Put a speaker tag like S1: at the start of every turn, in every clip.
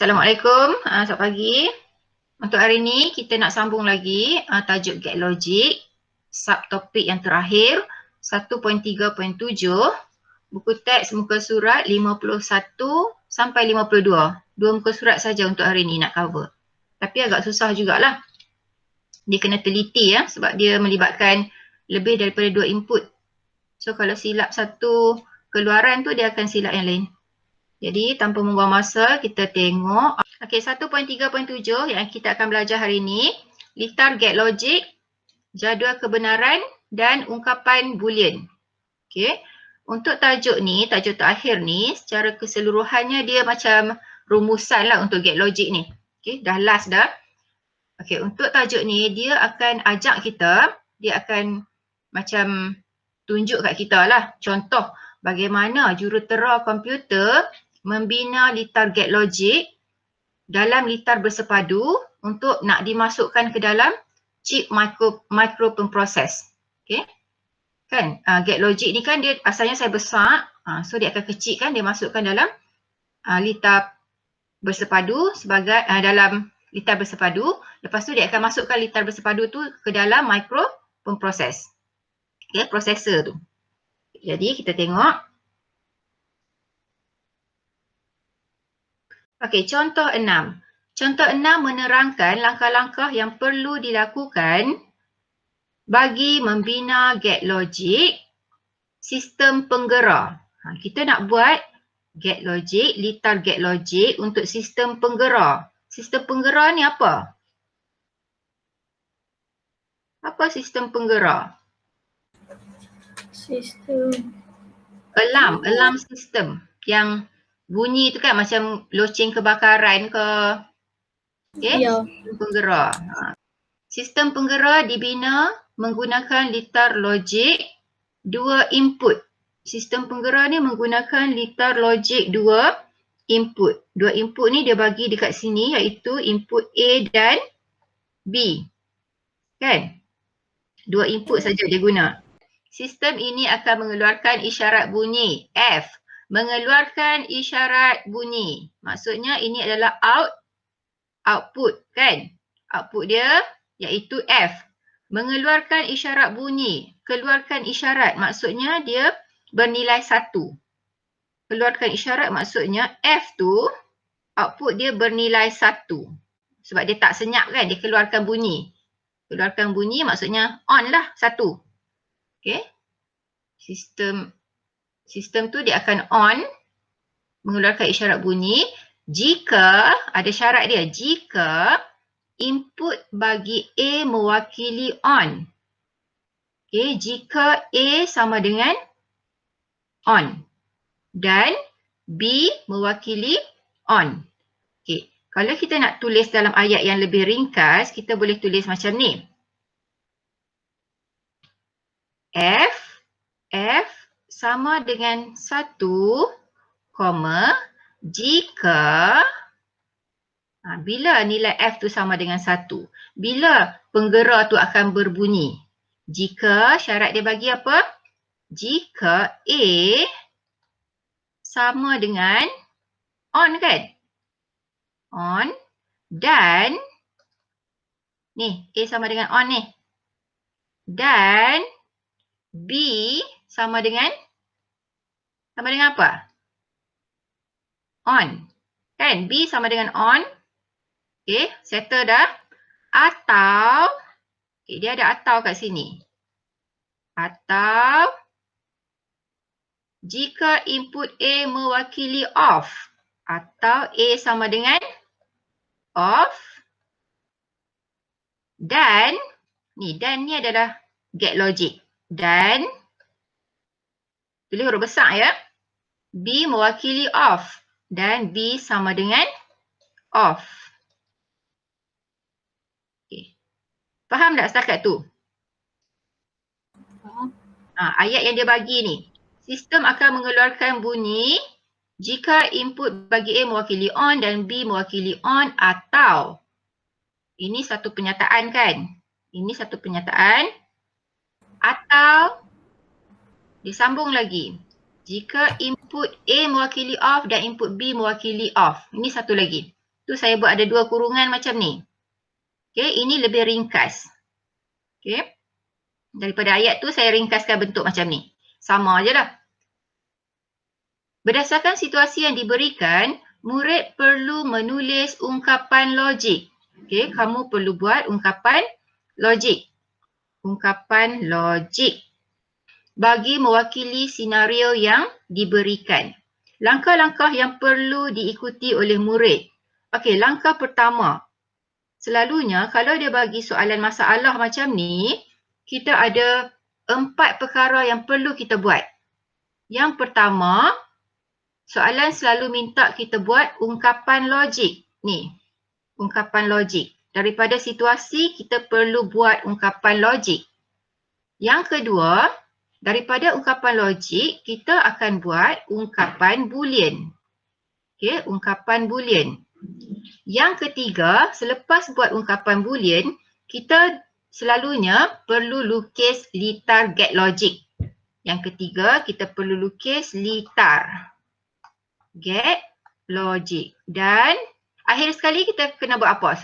S1: Assalamualaikum, selamat pagi. Untuk hari ini kita nak sambung lagi tajuk Gate Logic, subtopik yang terakhir 1.3.7, buku teks muka surat 51 sampai 52. Dua muka surat saja untuk hari ini nak cover. Tapi agak susah jugalah. Dia kena teliti ya, sebab dia melibatkan lebih daripada 2 input. So kalau silap satu keluaran tu dia akan silap yang lain. Jadi tanpa membuang masa, kita tengok. Okey, 1.3.7 yang kita akan belajar hari ini. Litar gate logic, jadual kebenaran dan ungkapan boolean. Okey. Untuk tajuk ni, tajuk terakhir ni, secara keseluruhannya dia macam rumusan lah untuk gate logic ni. Okey, dah last dah. Okey, untuk tajuk ni, dia akan ajak kita, dia akan macam tunjuk kat kita lah. Contoh, bagaimana jurutera komputer membina litar gate logic dalam litar bersepadu untuk nak dimasukkan ke dalam chip microprocess. Okey. Kan gate logic ni kan dia asalnya saya besar, so dia akan kecil kan, dia masukkan dalam litar bersepadu sebagai dalam litar bersepadu, lepas tu dia akan masukkan litar bersepadu tu ke dalam microprocess. Okey, processor tu. Jadi kita tengok. Okey, contoh 6. Contoh 6 menerangkan langkah-langkah yang perlu dilakukan bagi membina gate logic sistem penggera. Kita nak buat gate logic, litar gate logic untuk sistem penggera. Sistem penggera ni apa? Apa sistem penggera?
S2: Sistem
S1: Alarm system yang bunyi tu kan macam loceng kebakaran ke. Okey,
S2: Ya.
S1: sistem penggera. Sistem penggera dibina menggunakan litar logik 2 input. Sistem penggera ni menggunakan litar logik 2 input. 2 input ni dia bagi dekat sini iaitu input A dan B. Kan? 2 input saja dia guna. Sistem ini akan mengeluarkan isyarat bunyi F. Mengeluarkan isyarat bunyi. Maksudnya ini adalah output kan. Output dia iaitu F. Mengeluarkan isyarat bunyi. Keluarkan isyarat maksudnya dia bernilai 1. Keluarkan isyarat maksudnya F tu output dia bernilai 1. Sebab dia tak senyap kan, dia keluarkan bunyi. Keluarkan bunyi maksudnya on lah 1. Okay. Sistem tu dia akan on, mengeluarkan isyarat bunyi jika, ada syarat dia, jika input bagi A mewakili on. Okay, jika A sama dengan on dan B mewakili on. Okay, kalau kita nak tulis dalam ayat yang lebih ringkas, kita boleh tulis macam ni. F sama dengan 1, jika bila nilai F tu sama dengan 1, bila penggera tu akan berbunyi. Jika syarat dia bagi apa? Jika A sama dengan on kan? On dan ni A sama dengan on ni. Dan B sama dengan apa? On. Kan? B sama dengan on. Okay, settle dah. Atau, okay, dia ada atau kat sini. Atau, jika input A mewakili off. Atau A sama dengan off. Dan ni adalah gate logic. Dan, tulis huruf besar ya. B mewakili off. Dan B sama dengan off. Okay. Faham tak setakat tu?
S2: Faham.
S1: Ayat yang dia bagi ni. Sistem akan mengeluarkan bunyi jika input bagi A mewakili on dan B mewakili on atau. Ini satu penyataan kan? Ini satu penyataan. Atau disambung lagi. Jika input A mewakili off dan input B mewakili off. Ini satu lagi. Tu saya buat ada 2 kurungan macam ni. Okey, ini lebih ringkas. Okey. Daripada ayat tu saya ringkaskan bentuk macam ni. Sama je lah. Berdasarkan situasi yang diberikan, murid perlu menulis ungkapan logik. Okey, kamu perlu buat ungkapan logik. Ungkapan logik bagi mewakili senario yang diberikan. Langkah-langkah yang perlu diikuti oleh murid. Okey, langkah pertama. Selalunya kalau dia bagi soalan masalah macam ni, kita ada 4 perkara yang perlu kita buat. Yang pertama, soalan selalu minta kita buat ungkapan logik. Ni, ungkapan logik. Daripada situasi, kita perlu buat ungkapan logik. Yang kedua, daripada ungkapan logik, kita akan buat ungkapan boolean. Okey, ungkapan boolean. Yang ketiga, selepas buat ungkapan boolean, kita selalunya perlu lukis litar get logic. Yang ketiga, kita perlu lukis litar get logic. Dan akhir sekali kita kena buat apa?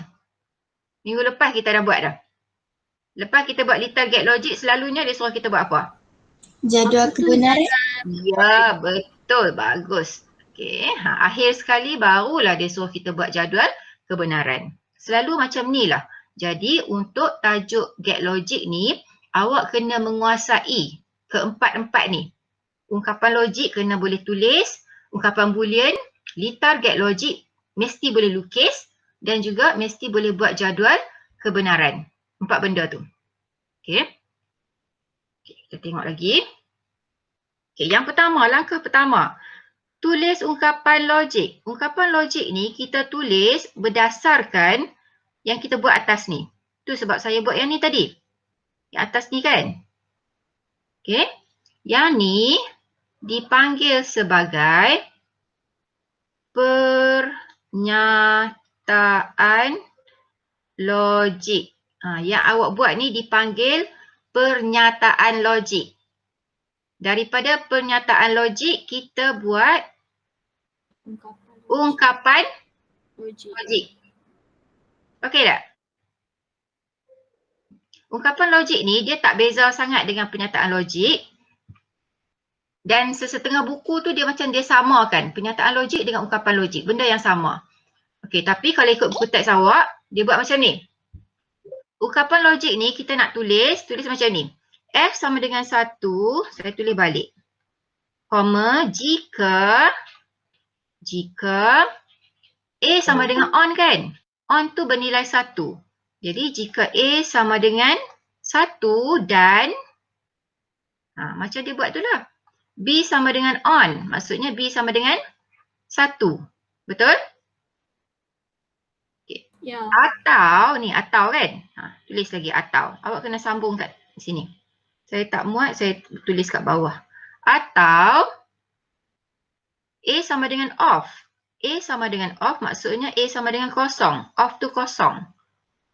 S1: Minggu lepas kita dah buat dah. Lepas kita buat litar get logic, selalunya dia suruh kita buat apa?
S2: Jadual kebenaran.
S1: Ya, betul. Bagus. Okey, akhir sekali barulah dia suruh kita buat jadual kebenaran. Selalu macam ni lah. Jadi untuk tajuk get logic ni, awak kena menguasai keempat-empat ni. Ungkapan logik kena boleh tulis, ungkapan boolean, litar get logic mesti boleh lukis dan juga mesti boleh buat jadual kebenaran. 4 benda tu. Okey. Okay, kita tengok lagi. Okay, yang pertama, langkah pertama. Tulis ungkapan logik. Ungkapan logik ni kita tulis berdasarkan yang kita buat atas ni. Tu sebab saya buat yang ni tadi. Yang atas ni kan. Okay. Yang ni dipanggil sebagai pernyataan logik. Yang awak buat ni dipanggil pernyataan logik. Daripada pernyataan logik, kita buat ungkapan logik. Okey tak? Ungkapan logik ni dia tak beza sangat dengan pernyataan logik. Dan sesetengah buku tu dia macam dia samakan pernyataan logik dengan ungkapan logik. Benda yang sama. Okey, tapi kalau ikut buku teks awak, dia buat macam ni. Ungkapan logik ni kita nak tulis macam ni. F sama dengan 1, saya tulis balik. Koma, jika A sama dengan on kan? On tu bernilai 1. Jadi jika A sama dengan 1 dan macam dia buat tu lah. B sama dengan on. Maksudnya B sama dengan 1. Betul? Okay.
S2: Ya.
S1: Atau ni, atau kan? Tulis lagi atau. Awak kena sambung kat sini. Saya tak muat, saya tulis kat bawah. Atau A sama dengan off. A sama dengan off maksudnya A sama dengan kosong. Off tu kosong.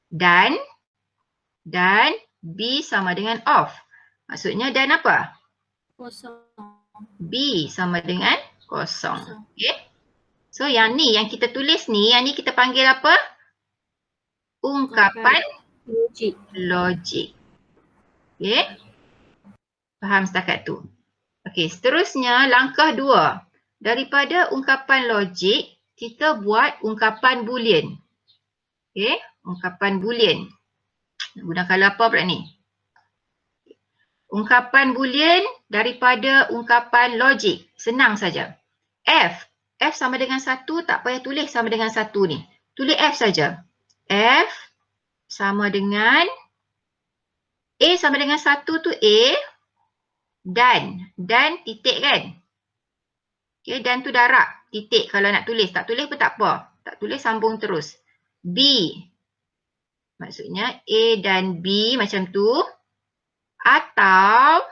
S1: Dan B sama dengan off. Maksudnya dan apa?
S2: Kosong.
S1: B sama dengan kosong. Okay. So yang ni, yang kita tulis ni, yang ni kita panggil apa? Ungkapan logik. Okay. Faham setakat tu? Okay, seterusnya langkah 2. Daripada ungkapan logik, kita buat ungkapan boolean. Okay, ungkapan boolean. Guna color apa pula ni? Ungkapan boolean daripada ungkapan logik. Senang saja. F sama dengan 1, tak payah tulis sama dengan 1 ni. Tulis F saja. F sama dengan A sama dengan 1 tu A dan titik kan? Okay, dan tu darab, titik kalau nak tulis. Tak tulis pun tak apa. Tak tulis sambung terus. B. Maksudnya A dan B macam tu. Atau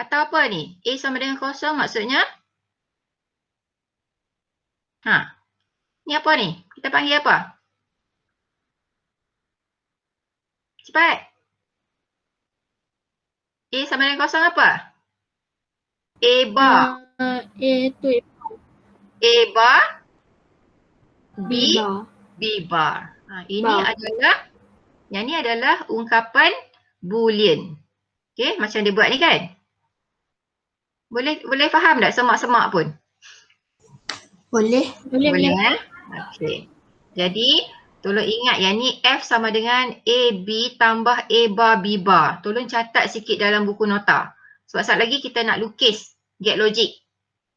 S1: apa ni? A sama dengan kosong maksudnya? Ni apa ni? Kita panggil apa? Cepat. A sama dengan kosong apa? A bar.
S2: A tu
S1: A bar B bar. Yang ni adalah ungkapan boolean. Okey, macam dia buat ni kan? Boleh faham tak semak-semak pun?
S2: Boleh.
S1: Boleh kan? Okey. Jadi tolong ingat yang ni F sama dengan A B tambah A bar B bar. Tolong catat sikit dalam buku nota. Sebab saat lagi kita nak lukis get logic.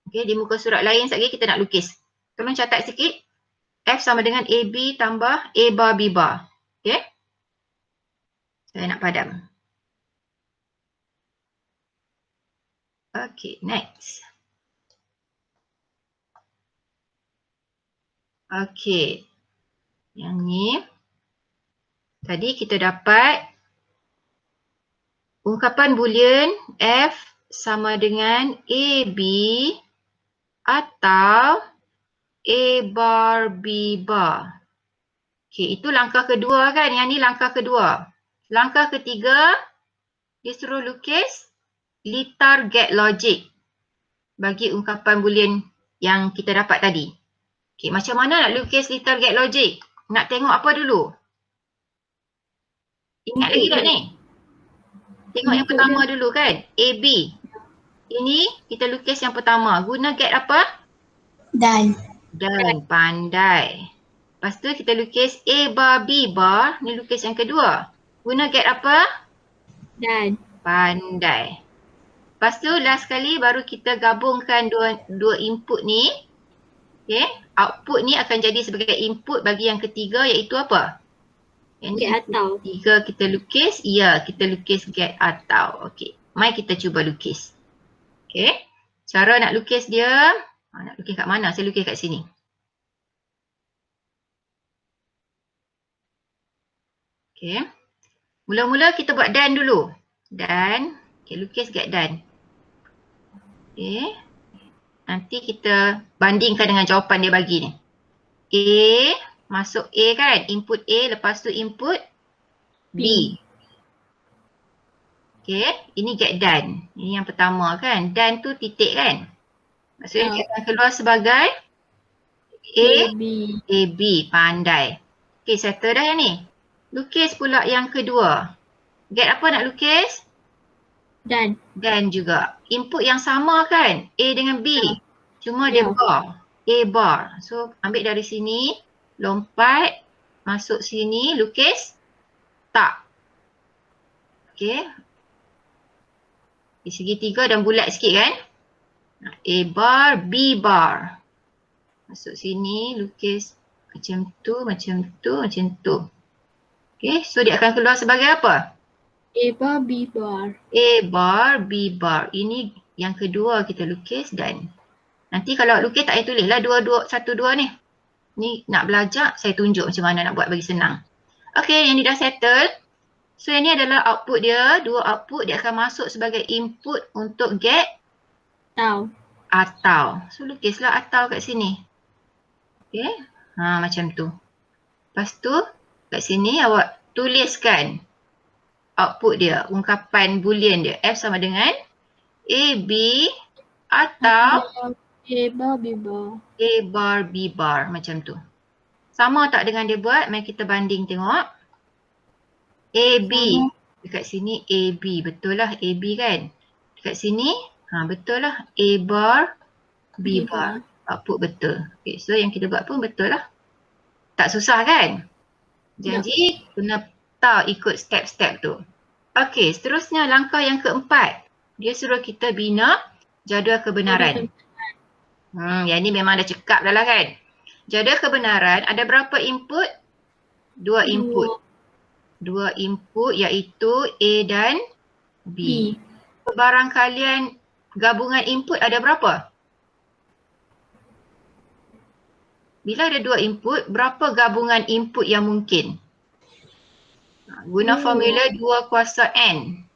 S1: Okey, di muka surat lain saat lagi kita nak lukis. Tolong catat sikit. F sama dengan A B tambah A bar B bar. Okey? Saya nak padam. Okey, next. Okey. Yang ni. Tadi kita dapat ungkapan boolean F sama dengan A B atau A bar B bar. Okey, itu langkah kedua kan? Yang ni langkah kedua. Langkah ketiga, dia suruh lukis litar get logic bagi ungkapan boolean yang kita dapat tadi. Okey, macam mana nak lukis litar get logic? Nak tengok apa dulu? Ingat lagi tak ni? Tengok yang pertama dulu kan? A, B. Ini kita lukis yang pertama. Guna get apa?
S2: Dan.
S1: Pandai. Lepas tu kita lukis A bar B bar. Ni lukis yang kedua. Guna get apa?
S2: Dan.
S1: Pandai. Lepas tu last kali baru kita gabungkan dua input ni. Okay. Output ni akan jadi sebagai input bagi yang ketiga iaitu apa? Yang
S2: get atau.
S1: Tiga kita lukis. Ya, kita lukis get atau. Okey. Mari kita cuba lukis. Okey. Cara nak lukis dia. Nak lukis kat mana? Saya lukis kat sini. Okey. Mula-mula kita buat dan dulu. Dan. Okey, lukis get dan. Okey. Nanti kita bandingkan dengan jawapan dia bagi ni. A. Masuk A kan? Input A. Lepas tu input B. Okey. Ini get done. Ini yang pertama kan? Done tu titik kan? Maksudnya dia akan keluar sebagai A, B. Pandai. Okey, settle dah yang ni. Lukis pula yang kedua. Get apa nak lukis?
S2: Dan.
S1: Dan juga. Input yang sama kan? A dengan B. Cuma dia bar. A bar. So ambil dari sini. Lompat. Masuk sini. Lukis. Tak. Okey. Di segitiga dan bulat sikit kan? A bar, B bar. Masuk sini. Lukis macam tu, macam tu, macam tu. Okey. So dia akan keluar sebagai apa?
S2: A bar, B bar.
S1: A bar, B bar. Ini yang kedua kita lukis dan nanti kalau lukis tak payah tulis lah 1, 2 ni. Ni nak belajar, saya tunjuk macam mana nak buat bagi senang. Okey, yang ni dah settle. So yang ni adalah output dia. Dua output dia akan masuk sebagai input untuk get atau. So lukislah atau kat sini. Okey. Macam tu. Lepas tu kat sini awak tuliskan output dia, ungkapan boolean dia. F sama dengan A, B atau
S2: A bar, B bar.
S1: A bar, B bar. Macam tu. Sama tak dengan dia buat? Mari kita banding tengok. A, B. Dekat sini A, B. Betul lah A, B kan? Dekat sini, betul lah A bar, B bar. Output betul. Okay, so yang kita buat pun betul lah. Tak susah kan? Janji kena tahu ikut step-step tu. Okey, seterusnya langkah yang keempat. Dia suruh kita bina jadual kebenaran. Yang ni memang dah cekap dah lah kan. Jadual kebenaran ada berapa input? 2 input. 2 input iaitu A dan B. Barang kalian gabungan input ada berapa? Bila ada 2 input, berapa gabungan input yang mungkin? Guna formula 2 kuasa N.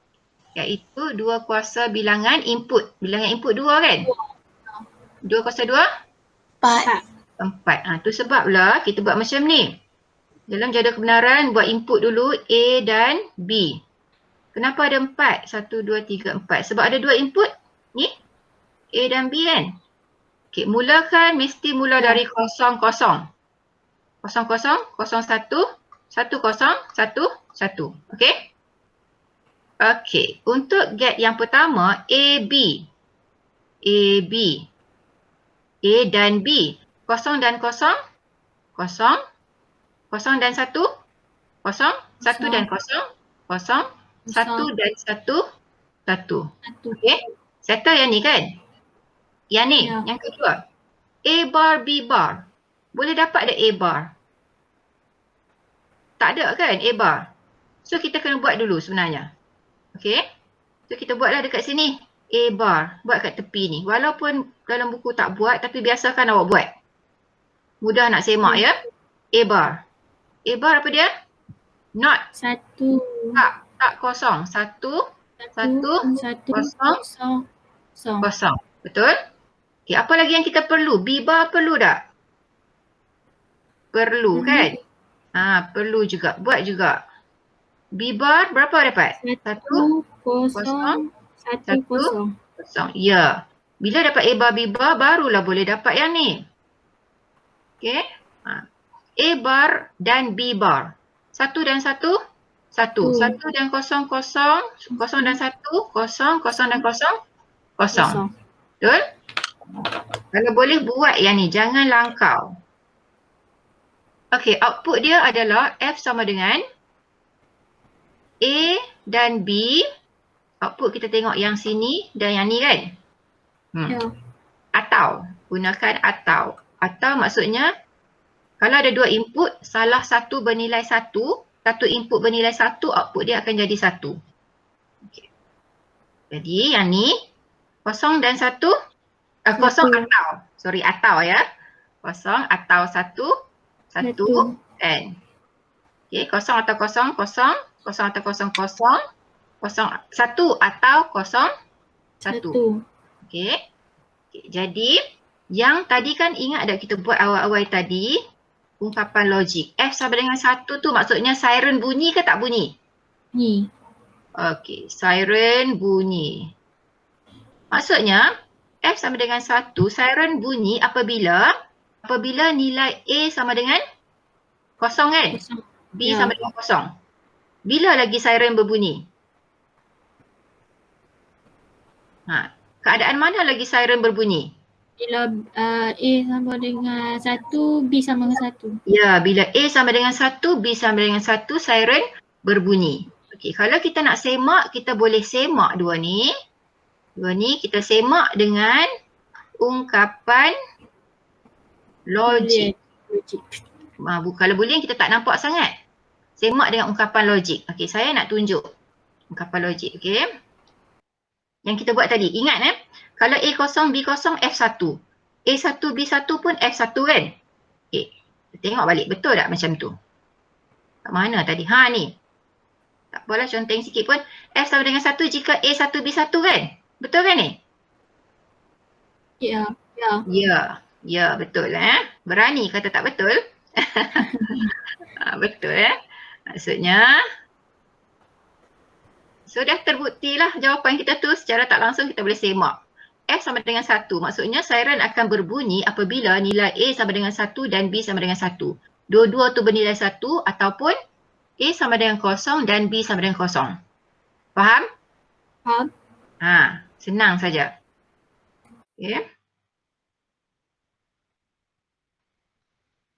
S1: Iaitu 2 kuasa bilangan input. Bilangan input 2 kan? 2 kuasa 2? 4. Tu sebablah kita buat macam ni. Dalam jadual kebenaran, buat input dulu A dan B. Kenapa ada 4? 1, 2, 3, 4. Sebab ada 2 input. Ni A dan B kan? Okay, mulakan mesti mula dari kosong-kosong. 000111. Okey? Okey, untuk get yang pertama AB. AB. A dan B. 0 dan 0. 0. 0 dan 1. 0. 1 dan 0. 0. 1 dan 1. 1. Okey? Settle yang ni kan? Yang ni,
S2: Ya.
S1: yang kedua. A bar, B bar. Boleh dapat ada A bar? Tak ada kan A bar? So kita kena buat dulu sebenarnya. Okey? So kita buatlah dekat sini. A bar. Buat kat tepi ni. Walaupun dalam buku tak buat tapi biasakan awak buat. Mudah nak semak ya. A bar. A bar apa dia? Not.
S2: 1.
S1: Tak kosong. 1. 1. 0. 0. Betul? Okey, apa lagi yang kita perlu? B bar perlu tak? Perlu kan? Perlu juga. Buat juga. B bar berapa dapat?
S2: 1, 0, 1, 0.
S1: Ya. Bila dapat A bar, B bar barulah boleh dapat yang ni. Okey. A bar dan B bar. 1 dan 1. 1. 1 dan 0, 0. 0 dan 1. 0. 0 dan 0. 0. Betul? Kalau boleh buat yang ni. Jangan langkau. Okey, output dia adalah F sama dengan A dan B. Output kita tengok yang sini dan yang ni kan?
S2: Ya.
S1: Atau. Gunakan atau. Atau maksudnya kalau ada dua input, salah satu bernilai 1, satu input bernilai 1, output dia akan jadi 1. Okay. Jadi yang ni 0 dan 1, 0 atau. Sorry, atau ya. 0 atau 1. 1 kan. Okey, 0 atau 0, 0. 0 atau 0, 0. 1 atau 0, 1. Okey. Jadi yang tadi kan ingat tak kita buat awal-awal tadi ungkapan logik. F sama dengan 1 tu maksudnya siren bunyi ke tak bunyi?
S2: Ni.
S1: Okey, siren bunyi. Maksudnya F sama dengan 1, siren bunyi apabila nilai A sama dengan 0 kan? B sama dengan 0. Bila lagi siren berbunyi? Keadaan mana lagi siren berbunyi?
S2: Bila A sama dengan 1, B sama dengan 1.
S1: Ya, bila A sama dengan 1, B sama dengan 1, siren berbunyi. Okey, kalau kita nak semak, kita boleh semak dua ni. Dua ni kita semak dengan ungkapan logik. Kalau boolean kita tak nampak sangat. Semak dengan ungkapan logik. Okey, saya nak tunjuk ungkapan logik. Okey. Yang kita buat tadi. Ingat kalau A0, B0, F1. A1, B1 pun F1 kan? Okey. Kita tengok balik. Betul tak macam tu? Kat mana tadi? Ni. Tak apalah, conteng sikit pun. F sama dengan 1 jika A1, B1 kan? Betul kan ni?
S2: Ya.
S1: Ya, betul Berani kata tak betul. Betul Maksudnya so dah terbuktilah jawapan kita tu secara tak langsung kita boleh semak. F sama dengan 1. Maksudnya siren akan berbunyi apabila nilai A sama dengan 1 dan B sama dengan 1. Dua-dua tu bernilai 1 ataupun A sama dengan 0 dan B sama dengan 0. Faham?
S2: Faham.
S1: Senang saja. Okay.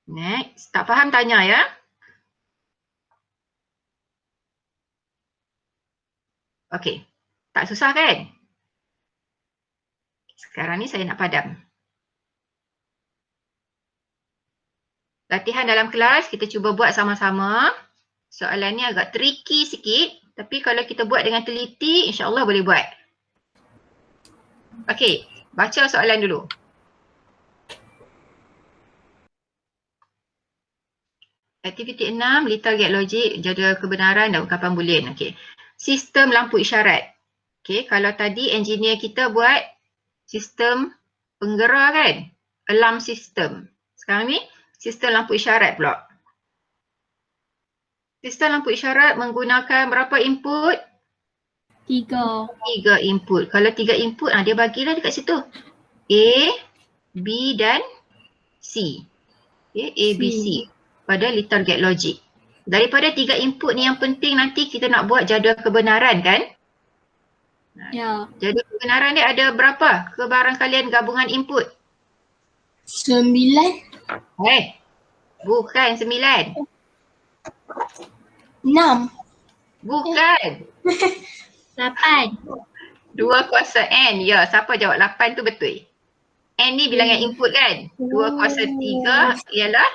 S1: Next. Tak faham tanya ya. Okey. Tak susah kan? Sekarang ni saya nak padam. Latihan dalam kelas kita cuba buat sama-sama. Soalan ni agak tricky sikit. Tapi kalau kita buat dengan teliti, insya-Allah boleh buat. Okey. Baca soalan dulu. Aktiviti 6, little get logic, jaga kebenaran dan ungkapan boolean. Okey. Sistem lampu isyarat. Okey, kalau tadi engineer kita buat sistem penggera kan? Alarm system. Sekarang ni sistem lampu isyarat pula. Sistem lampu isyarat menggunakan berapa input?
S2: 3.
S1: 3 input. Kalau 3 input, dia bagilah dekat situ. A, B dan C. Okay, A, B, C. pada litar get logic. Daripada 3 input ni yang penting nanti kita nak buat jadual kebenaran kan?
S2: Ya.
S1: Jadual kebenaran dia ada berapa kebarangkalian gabungan input?
S3: 9.
S1: Bukan 9.
S3: 6.
S1: Bukan.
S2: 8.
S1: 2 kuasa N. Ya, siapa jawab 8 tu betul. N ni bilangan input kan? 2 kuasa 3 ialah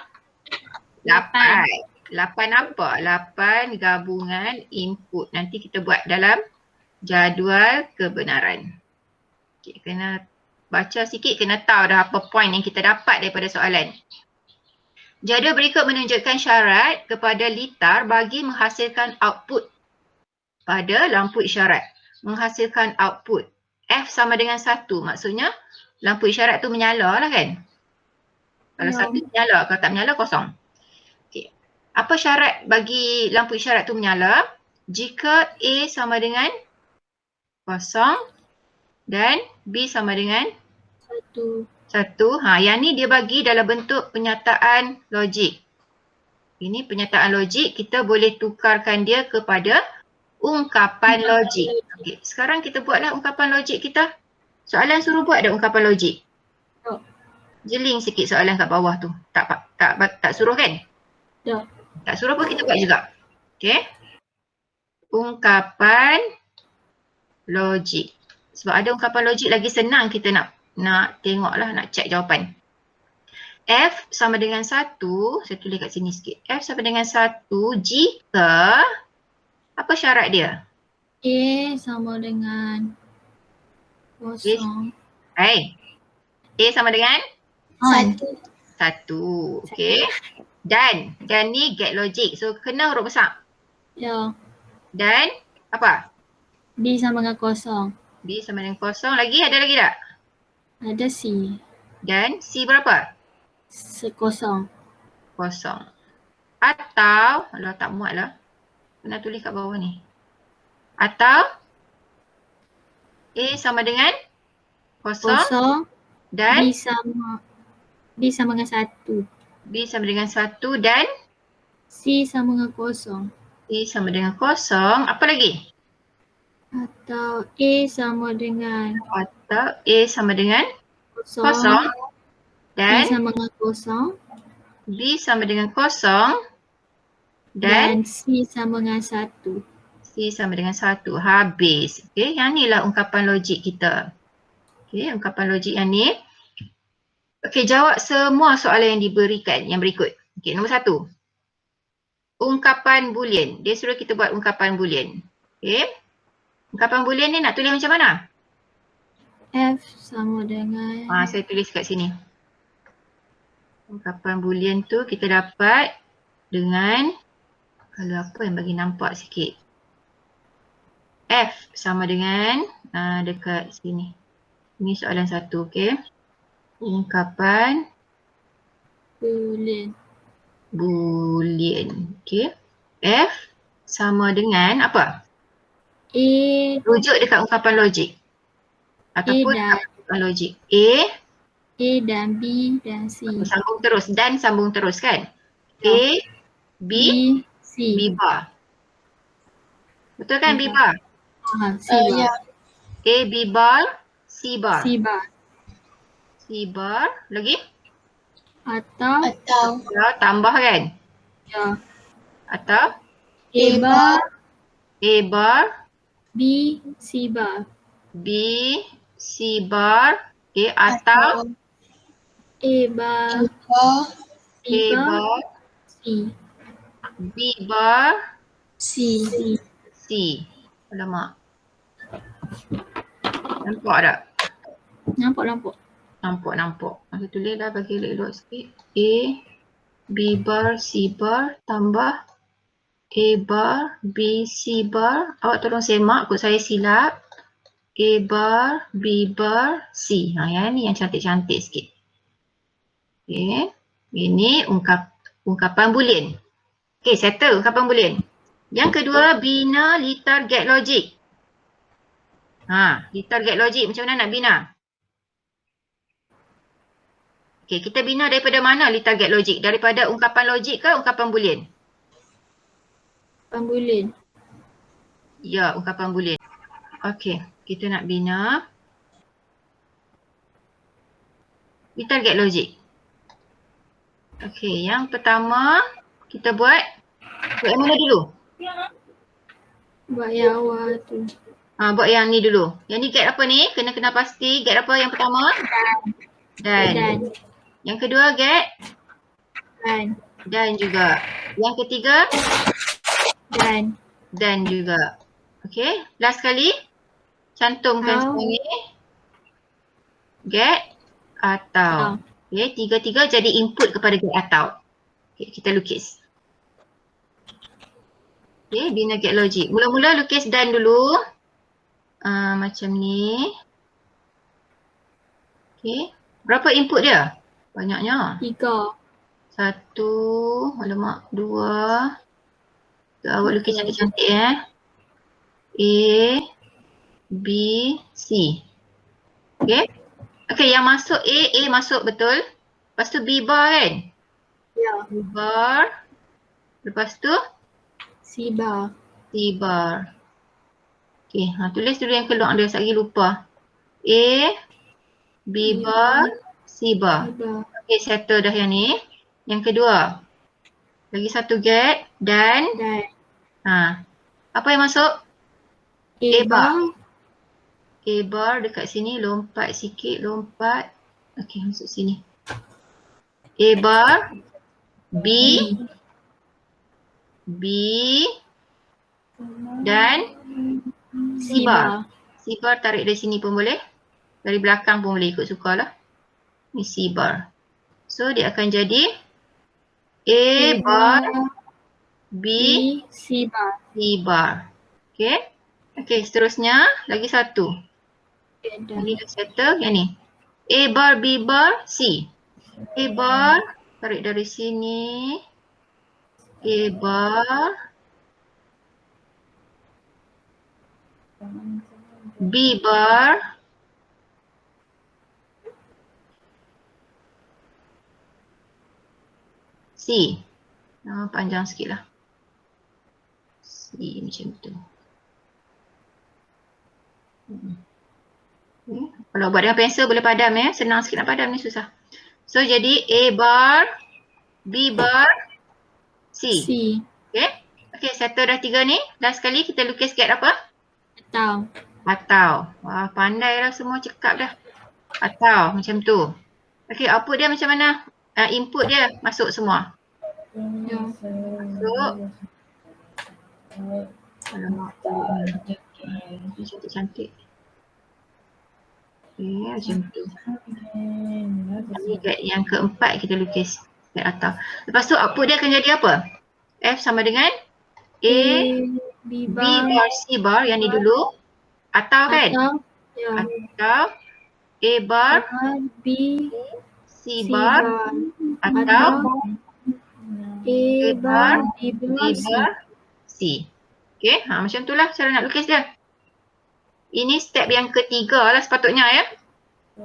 S1: 8. 8 apa? 8 gabungan input. Nanti kita buat dalam jadual kebenaran. Okay, kena baca sikit, kena tahu dah apa point yang kita dapat daripada soalan. Jadual berikut menunjukkan syarat kepada litar bagi menghasilkan output pada lampu isyarat. Menghasilkan output. F sama dengan 1. Maksudnya lampu isyarat tu menyala lah kan? Kalau
S2: Ya.
S1: 1 menyala, kalau tak menyala kosong. Okay. Apa syarat bagi lampu isyarat tu menyala? Jika A sama dengan kosong dan B sama dengan
S2: 1.
S1: 1. Yang ni dia bagi dalam bentuk penyataan logik. Ini penyataan logik, kita boleh tukarkan dia kepada ungkapan logik. Okay. Sekarang kita buatlah ungkapan logik kita. Soalan suruh buat ada ungkapan logik.
S2: Ya.
S1: Jeling sikit soalan kat bawah tu. Tak suruh kan?
S2: Ya.
S1: Tak suruh pun kita buat juga. Okay. Ungkapan logik. Sebab ada ungkapan logik lagi senang kita nak tengok lah, nak cek jawapan. F sama dengan 1, saya tulis kat sini sikit. F sama dengan 1 jika, apa syarat dia?
S2: A sama dengan kosong.
S1: A sama dengan
S3: 1.
S1: 1. Okay. Dan ni get logic. So kena huruf besar.
S2: Ya.
S1: Dan apa?
S2: B sama dengan kosong.
S1: B sama dengan kosong. Lagi ada lagi tak?
S2: Ada C.
S1: Dan C berapa?
S2: Kosong.
S1: Kosong. Atau, alah tak muat lah. Kena tulis kat bawah ni. Atau A sama dengan kosong
S2: Kosong.
S1: dan
S2: B sama dengan 1.
S1: B sama dengan 1 dan
S2: C sama dengan kosong.
S1: C sama dengan kosong. Apa lagi?
S2: Atau A sama dengan
S1: Atau A sama dengan
S2: kosong.
S1: kosong
S2: B
S1: dan
S2: sama dengan kosong.
S1: B sama dengan kosong dan
S2: Dan C sama dengan 1.
S1: C sama dengan 1. Habis. Okay, yang ni lah ungkapan logik kita. Okay, ungkapan logik yang ni. Okay, jawab semua soalan yang diberikan yang berikut. Okay, nombor 1. Ungkapan boolean. Dia suruh kita buat ungkapan boolean. Okay. Ungkapan boolean ni nak tulis macam mana?
S2: F sama dengan
S1: Saya tulis kat sini. Ungkapan boolean tu kita dapat dengan, kalau apa yang bagi nampak sikit. F sama dengan dekat sini. Ini soalan 1, okey. Ungkapan
S2: boolean.
S1: Okey. F sama dengan apa?
S2: A
S1: Rujuk dekat ungkapan logik. Ataupun
S2: dan-
S1: ungkapan logik.
S2: A dan B dan C.
S1: Sambung terus dan sambung terus kan? A, B,
S2: C.
S1: B bar. Betul kan B bar?
S2: C bar.
S3: Ya.
S1: A, B bar, C bar.
S2: C bar.
S1: C bar. Lagi?
S2: Atau
S1: Ya, tambah kan?
S2: ya.
S1: Atau
S2: A bar,
S1: A bar,
S2: B, C bar.
S1: B, C bar, atau
S2: A bar,
S1: A
S2: B bar,
S1: bar,
S2: C.
S1: B bar,
S3: C.
S1: C. Alamak. Nampak tak?
S2: Nampak.
S1: Nampak. Aku tulis lah bagi elok-elok sikit. A, B bar, C bar, tambah A bar, B, C bar. Awak tolong semak, kot saya silap. A bar, B bar, C. Yang ni yang cantik-cantik sikit. Okay. Ini ungkapan boolean. Okay, settle ungkapan boolean. Yang kedua, bina litar get logic. Litar get logic macam mana nak bina? Okey, kita bina daripada mana litar get logik? Daripada ungkapan logik ke ungkapan boolean?
S2: Pembulian.
S1: Ya, ungkapan boolean. Okey, kita nak bina litar get logik. Okey, yang pertama kita buat yang mana dulu?
S2: Buat yang awal tu.
S1: Buat yang ni dulu. Yang ni get apa ni? Kena pasti. Get apa yang pertama? Dan.
S2: Dan.
S1: Yang kedua get
S2: Dan.
S1: dan juga. Yang ketiga
S2: Dan.
S1: dan juga. Okey, last sekali cantumkan
S2: Atau.
S1: semua ni. Get atau. Okey, tiga-tiga jadi input kepada get atau. Okey, kita lukis. Okey, bina get logik. Mula-mula lukis dan dulu. Macam ni. Okey, berapa input dia? Banyaknya.
S2: 3.
S1: 1, alamak, 2. Awak lukis cantik-cantik A, B, C. Okay. Okay, yang masuk A masuk betul. Lepas tu B bar kan?
S2: Ya.
S1: B bar. Lepas tu
S2: C bar.
S1: C bar. Okay, tulis dulu yang keluar dia, sekali lupa. A, B bar, C bar. Okay, settle dah yang ni. Yang kedua. Lagi satu get dan. Apa yang masuk? A bar. A bar dekat sini, lompat sikit, lompat. Okey, masuk sini. A bar, B, B dan C bar. C bar tarik dari sini pun boleh. Dari belakang pun boleh, ikut sukalah. Ni C bar. So dia akan jadi A bar, B,
S2: C bar.
S1: C bar. Okey. Okey, seterusnya lagi satu. Ini dah settle yang ni. A bar, B bar, C. A bar, tarik dari sini. A bar, B bar, C. Panjang sikit lah. C macam tu. Kalau buat dengan pensel boleh padam ya. Senang sikit nak padam ni, susah. So jadi A bar, B bar, C. Okay. Okay, settle dah 3 ni. Last sekali kita lukis get apa? Atau. Wah, pandai lah semua, cekap dah. Atau macam tu. Okay, output dia macam mana? Input dia masuk semua. Masuk. Alamak. Cantik-cantik. Okay, macam tu. Yang keempat kita lukis get atau. Lepas tu output dia akan jadi apa? F sama dengan A, B bar, C bar yang ni dulu. Atau kan? Atau A bar,
S2: B,
S1: C bar, atau
S2: A bar, B bar,
S1: C. Okay, macam tu lah cara nak lukis dia. Ini step yang ketiga lah sepatutnya ya.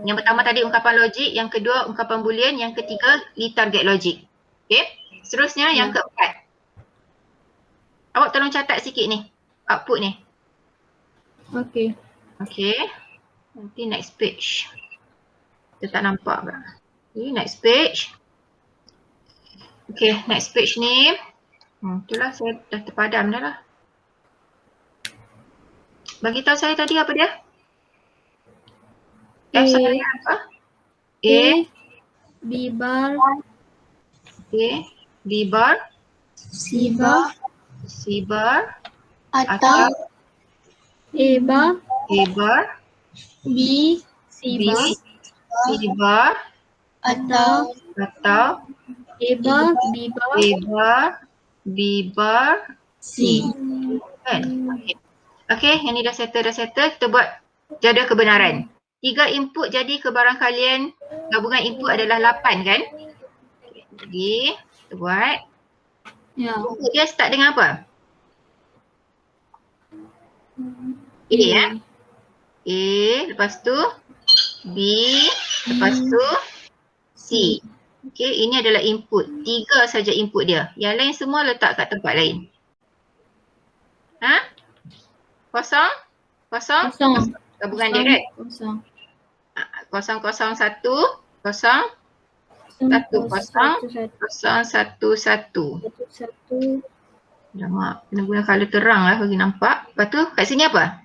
S1: Yang pertama tadi ungkapan logik, yang kedua ungkapan boolean, yang ketiga litar get logik. Okay, seterusnya yang keempat. Awak tolong catat sikit ni, output ni.
S2: Okay.
S1: Okay, nanti next page. Kita tak nampak pula. Okay, next page. Okay, next page ni. Itulah saya dah terpadam dah lah. Bagi tahu saya tadi apa dia? F sama dengan apa? A,
S2: B bar,
S1: A, B bar,
S3: C bar,
S1: C bar,
S3: atau
S2: A bar,
S1: A bar,
S3: B,
S2: C
S1: B,
S2: bar,
S1: C bar,
S3: atau
S2: A bar, B bar,
S1: A bar, B bar,
S3: C.
S1: kan? Okay, yang ni dah settle. Kita buat jadual kebenaran. 3 input jadi kebarangkalian gabungan input adalah 8 kan? Jadi, kita buat. Input dia start dengan apa? A ya? A, lepas tu B, lepas tu C. Okey, ini adalah input. 3 saja input dia. Yang lain semua letak kat tempat lain. Ha? Kosong? Kosong?
S2: Kosong.
S1: Gabungan dia kan?
S2: Kosong.
S1: 001, kosong, 1 kosong, 0 1 1.
S2: Satu.
S1: Alamak, kena guna colour terang lah bagi nampak. Lepas tu kat sini apa?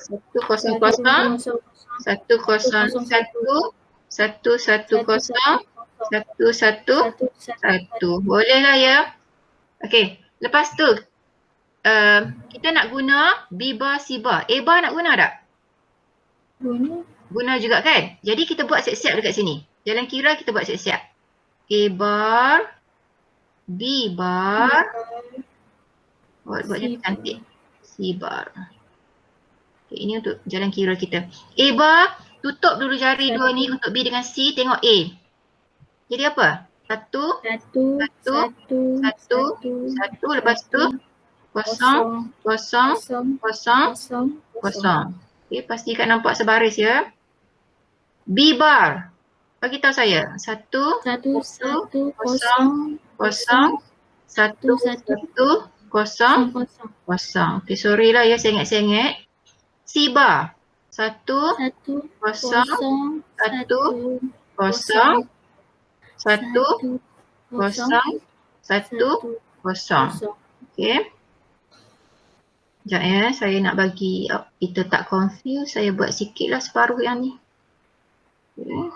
S1: 1 0 0, 1 0 1, 1 1 0, 1 1 1. Bolehlah ya. Okey, lepas tu kita nak guna B bar, C bar. A bar nak guna tak? Guna juga kan? Jadi kita buat siap-siap dekat sini. Jalan kira kita buat siap-siap. A bar, B bar. Buatnya cantik. C bar. Okay, ini untuk jalan kira kita. A bar, tutup dulu jari dua ni untuk B dengan C, tengok A. Jadi apa? 1, 1, 1, 1, lepas tu 0, 0, 0, 0. Okay, pastikan nampak sebaris ya. B bar. Bagi tahu saya. 1, 1, 0, 1, 1, 0, 0. Okay, sorry lah ya, sengit-sengit. C bar. 1, 0, 1, 1, 0, 1, 1, 1, 0. Okay. Sekejap ya, saya nak bagi kita tak confuse, saya buat sikit lah separuh yang ni. Okay.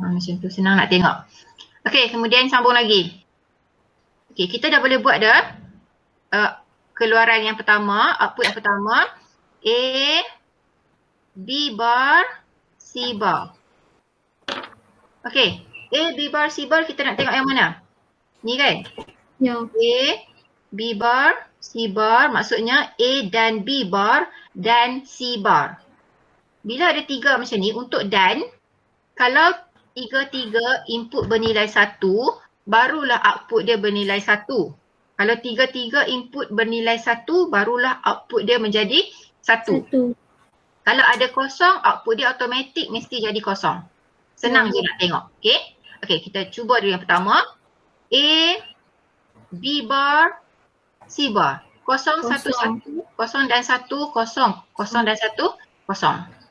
S1: Macam tu senang nak tengok. Okay, kemudian sambung lagi. Okay, kita dah boleh buat dah keluaran yang pertama, output yang pertama. A, B bar, C bar. Okay, A, B bar, C bar kita nak tengok yang mana? Ni kan?
S2: Ya.
S1: A, B bar, C bar, maksudnya A dan B bar dan C bar. Bila ada 3 macam ni, untuk dan, kalau 3 input bernilai 1, barulah output dia bernilai 1. Kalau 3 input bernilai 1, barulah output dia menjadi 1. Kalau ada kosong, output dia automatik mesti jadi kosong. Senang je nak tengok. Okay? Okay, kita cuba dulu yang pertama. A, B bar, C bar. 0, 1, 1. 0 dan 1, 0. 0 dan 1, 0.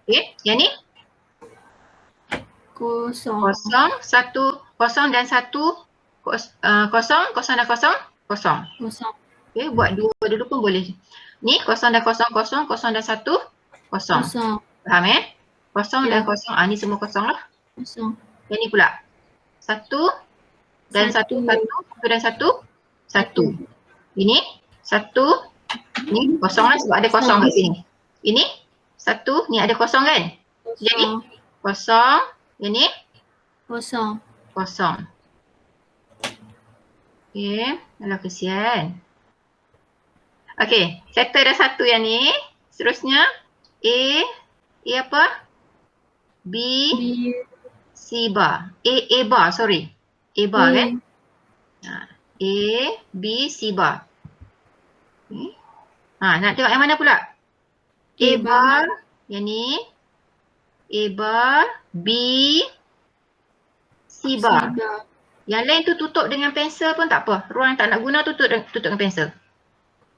S1: Okay, yang ni? 0, 1, 0 dan 1, 0, 0 dan 0, 0. Okay, buat dua dulu pun boleh. Ni 0 dan 0, 0, 0 dan 1, 0. Faham 0 dan 0, ni semua 0 lah. Yang ni pula. 1 dan 1, 1 dan 1, 1. Ini 1, ni 0 lah sebab ada 0 kat sini. Ini 1, ni ada 0 kan? Jadi 0, yang ni? 0. Okay, alah kesian. Okay, settle dah 1 yang ni. Seterusnya A apa? B, C bar. A bar, sorry. A bar kan? A, B, C bar. Okay. Nak tengok yang mana pula? A bar, yang ni. A bar, B, C bar. Yang lain tu tutup dengan pensel pun tak apa. Ruang tak nak guna tutup dengan pensel.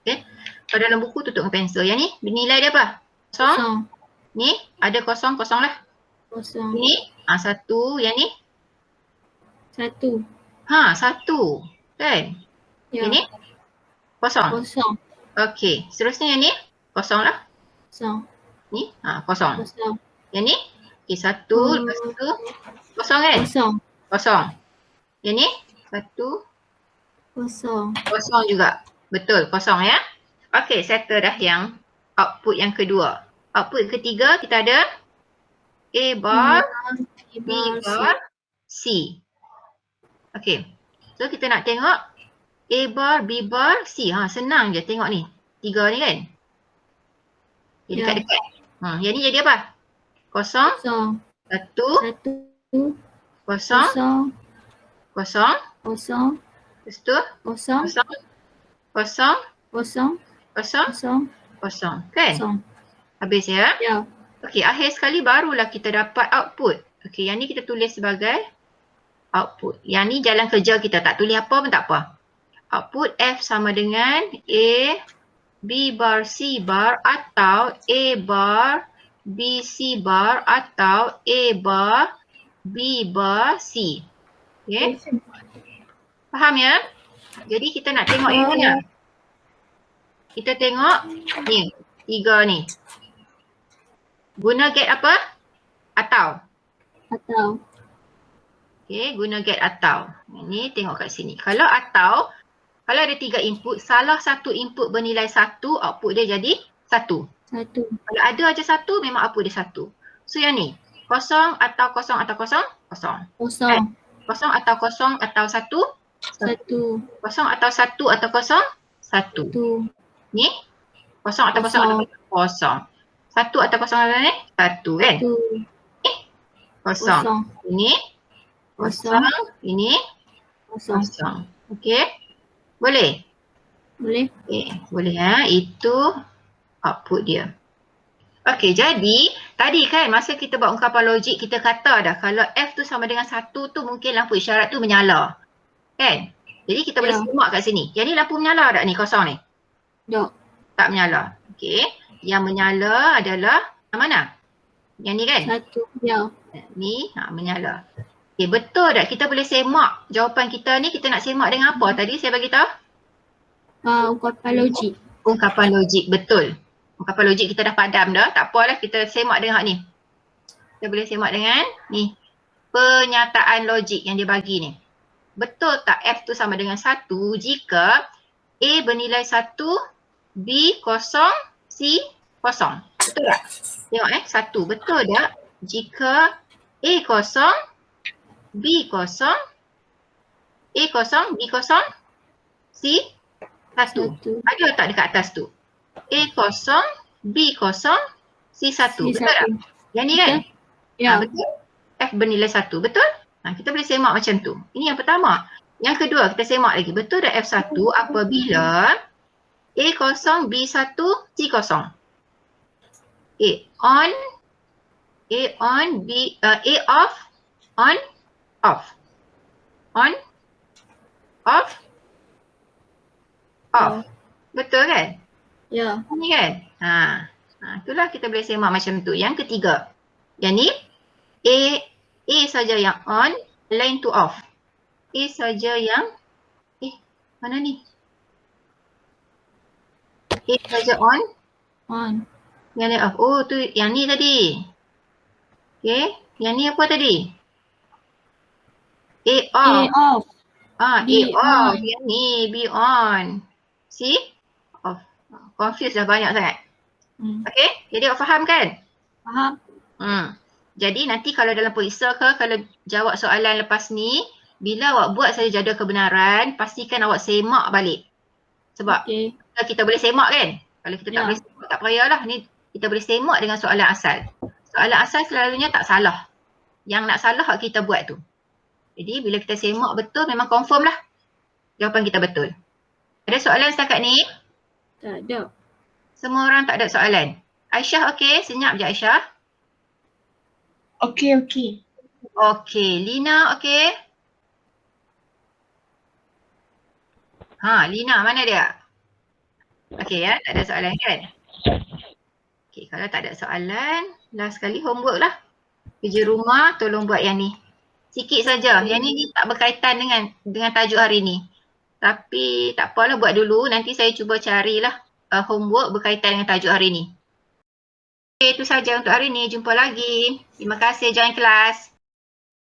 S1: Okay. Kalau dalam buku tutup dengan pensel. Yang ni nilai dia apa? 0. Ni ada 0, 0 lah. Ni 1. Yang ni?
S2: 1.
S1: 1. Kan?
S2: Ya.
S1: Yang ni? 0. Okey. Seterusnya yang ni? 0 lah. Ni? 0. Yang ni? Okey, 1. Lepas tu 0 kan? 0. Yang ni? 1. 0 juga. Betul, 0 ya. Okey, settle dah yang output yang kedua. Output ketiga kita ada A bar, B bar, C. Okey. So kita nak tengok A bar, B bar, C. Senang je tengok ni. 3 ni kan? Jadi dekat-dekat. Yang ni jadi apa? 0, 1, 0, 0. Lepas tu 0, 0, kan? Habis ya?
S2: Ya.
S1: Okey, akhir sekali barulah kita dapat output. Okey, yang ni kita tulis sebagai output. Yang ni jalan kerja kita, tak tulis apa pun tak apa. Output F sama dengan A, B bar, C bar atau A bar, B, C bar atau A bar, B bar, C. Okay. Faham ya? Jadi kita nak tengok yang mana? Kita tengok ni, 3 ni. Guna get apa? Atau.
S2: Atau.
S1: Okay, guna get atau. Ni tengok kat sini. Kalau atau, kalau ada 3 input, salah satu input bernilai 1, output dia jadi 1.
S2: 1.
S1: Kalau ada aja 1, memang output dia 1. So yang ni, kosong atau kosong atau kosong? Kosong.
S2: Kosong.
S1: Kosong atau 1?
S2: 1.
S1: Kosong atau 1 atau kosong? 1.
S2: 1.
S1: Ni, kosong atau kosong atau kosong? 1 atau kosong atau ni? 1 kan?
S2: 1.
S1: Kosong.
S2: Kosong.
S1: Ini kosong, ini
S2: Kosong.
S1: kosong. Okey? Boleh?
S2: Boleh?
S1: Okey, boleh ya. Itu output dia. Okey, jadi tadi kan masa kita buat ungkapan logik, kita kata dah kalau F tu sama dengan 1 tu mungkin lampu isyarat tu menyala. Kan? Jadi kita boleh semak kat sini. Yang ni lampu menyala tak ni, kosong ni?
S2: Tak.
S1: Tak menyala. Okey. Yang menyala adalah yang mana? Yang ni kan?
S2: 1. Ya.
S1: Ni menyala. Okay, betul tak? Kita boleh semak jawapan kita ni, kita nak semak dengan apa tadi saya bagi tahu?
S2: Ungkapan logik.
S1: Ungkapan logik, betul. Ungkapan logik kita dah padam dah, tak apalah kita semak dengan ni. Kita boleh semak dengan ni. Pernyataan logik yang dia bagi ni. Betul tak F tu sama dengan 1 jika A bernilai 1, B kosong, C kosong. Betul tak? Tengok 1. Betul tak? Jika A kosong, B kosong, A kosong, B kosong, C 1. Ada tak dekat atas tu? A kosong, B kosong, C 1. Betul tak? Yang ni kan?
S2: Ya.
S1: Betul. F bernilai 1. Betul? Kita boleh semak macam tu. Ini yang pertama. Yang kedua, kita semak lagi. Betul tak F1 apabila A kosong, B 1, C kosong. A on, B, A off, on, off. On, off, off. Betul kan?
S2: Ya.
S1: Ni kan? Itulah kita boleh semak macam tu. Yang ketiga. Yang ni A saja yang on, lain tu off. A saja yang mana ni? A saja on.
S2: On.
S1: Yang ni off. Oh tu yang ni tadi. Okay. Yang ni apa tadi? A off.
S2: A off.
S1: A
S2: B
S1: off.
S2: on.
S1: Yang ni B on. C off. Confused dah banyak sangat. Okay. Jadi awak faham kan?
S2: Faham.
S1: Jadi nanti kalau dalam periksa ke, kalau jawab soalan lepas ni, bila awak buat saja jadual kebenaran, pastikan awak semak balik. Sebab kita boleh semak kan? Kalau kita tak boleh semak, tak payahlah. Ni kita boleh semak dengan soalan asal. Soalan asal selalunya tak salah. Yang nak salah kita buat tu. Jadi bila kita semak betul, memang confirm lah jawapan kita betul. Ada soalan setakat ni?
S2: Tak ada.
S1: Semua orang tak ada soalan. Aisyah okey? Senyap je Aisyah.
S3: Okey, okey.
S1: Okey. Lina okey? Lina mana dia? Okey ya, tak ada soalan kan? Okey, kalau tak ada soalan, last sekali homework lah. Kerja rumah tolong buat yang ni. Sikit saja. Yang ni tak berkaitan dengan tajuk hari ni. Tapi tak apalah, buat dulu. Nanti saya cuba carilah homework berkaitan dengan tajuk hari ni. Okay, itu saja untuk hari ni. Jumpa lagi. Terima kasih join kelas.